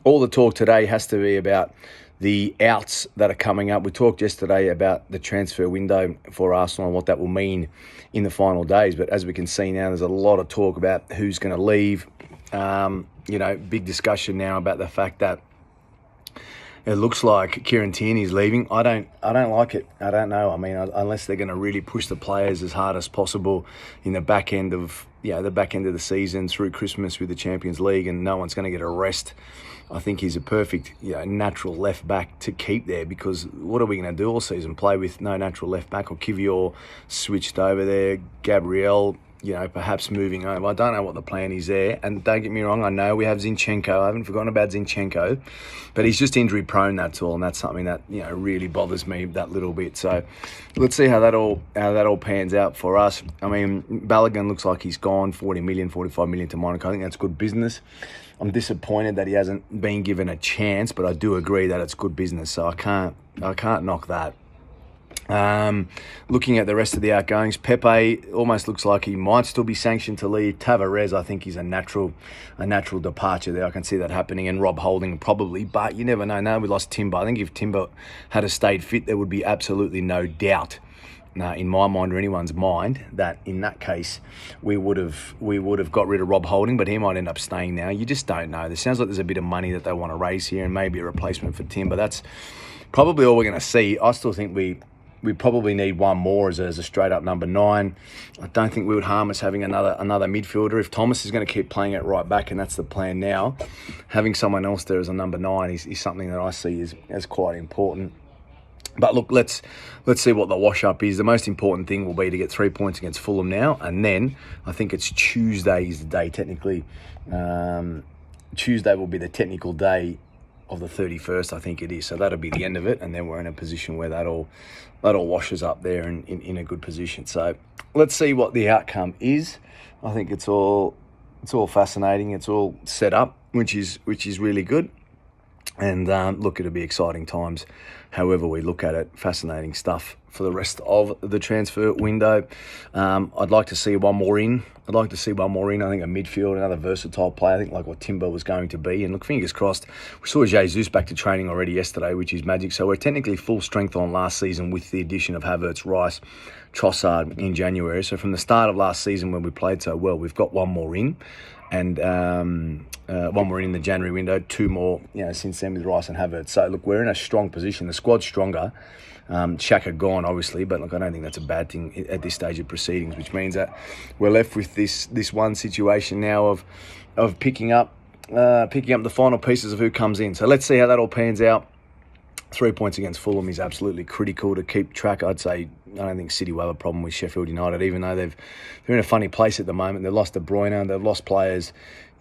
all the talk today has to be about the outs that are coming up. We talked yesterday about the transfer window for Arsenal and what that will mean in the final days. But as we can see now, there's a lot of talk about who's going to leave. Big discussion now about the fact that it looks like Kieran Tierney's leaving. I don't like it. I don't know. I mean, unless they're going to really push the players as hard as possible in the back end of the season through Christmas with the Champions League, and no one's going to get a rest. I think he's a perfect, natural left back to keep there, because what are we going to do all season? Play with no natural left back, or Kivior switched over there, Gabriel, perhaps moving over. I don't know what the plan is there. And don't get me wrong, I know we have Zinchenko. I haven't forgotten about Zinchenko, but he's just injury prone, that's all. And that's something that, really bothers me that little bit. So let's see how that all pans out for us. I mean, Balogun looks like he's gone, 40 million, 45 million to Monaco. I think that's good business. I'm disappointed that he hasn't been given a chance, but I do agree that it's good business. So I can't knock that. Looking at the rest of the outgoings, Pepe almost looks like he might still be sanctioned to leave. Tavares, I think he's a natural departure there. I can see that happening. And Rob Holding probably, but you never know. Now we lost Timber. I think if Timber had stayed fit, there would be absolutely no doubt, in my mind or anyone's mind, that in that case we would have got rid of Rob Holding, but he might end up staying now. You just don't know. There sounds like there's a bit of money that they want to raise here, and maybe a replacement for Timber. That's probably all we're going to see. I still think we probably need one more as a straight-up number 9. I don't think we would harm us having another midfielder. If Thomas is going to keep playing at right back, and that's the plan now, having someone else there as a number 9 is something that I see as quite important. But look, let's see what the wash-up is. The most important thing will be to get 3 points against Fulham now, and then I think it's Tuesday is the day, technically. Tuesday will be the technical day of the 31st, I think it is. So that'll be the end of it, and then we're in a position where that all washes up there in a good position. So let's see what the outcome is. I think it's all fascinating. It's all set up, which is really good. And look, it'll be exciting times however we look at it. Fascinating stuff for the rest of the transfer window. I'd like to see one more in. I think a midfield, another versatile player, I think like what Timber was going to be. And look, fingers crossed, we saw Jesus back to training already yesterday, which is magic. So we're technically full strength on last season with the addition of Havertz, Rice, Trossard in January. So from the start of last season when we played so well, we've got one more in. And one more in the January window, 2 more, since then with Rice and Havertz. So look, we're in a strong position. The squad's stronger. Xhaka gone, obviously, but look, I don't think that's a bad thing at this stage of proceedings, which means that we're left with this one situation now of picking up the final pieces of who comes in. So let's see how that all pans out. 3 points against Fulham is absolutely critical to keep track. I'd say I don't think City will have a problem with Sheffield United, even though they're in a funny place at the moment. They've lost De Bruyne, they've lost players.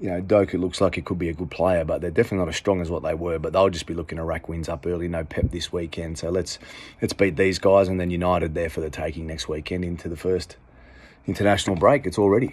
Doku looks like he could be a good player, but they're definitely not as strong as what they were. But they'll just be looking to rack wins up early. No Pep this weekend, so let's beat these guys, and then United there for the taking next weekend into the first international break. It's all ready.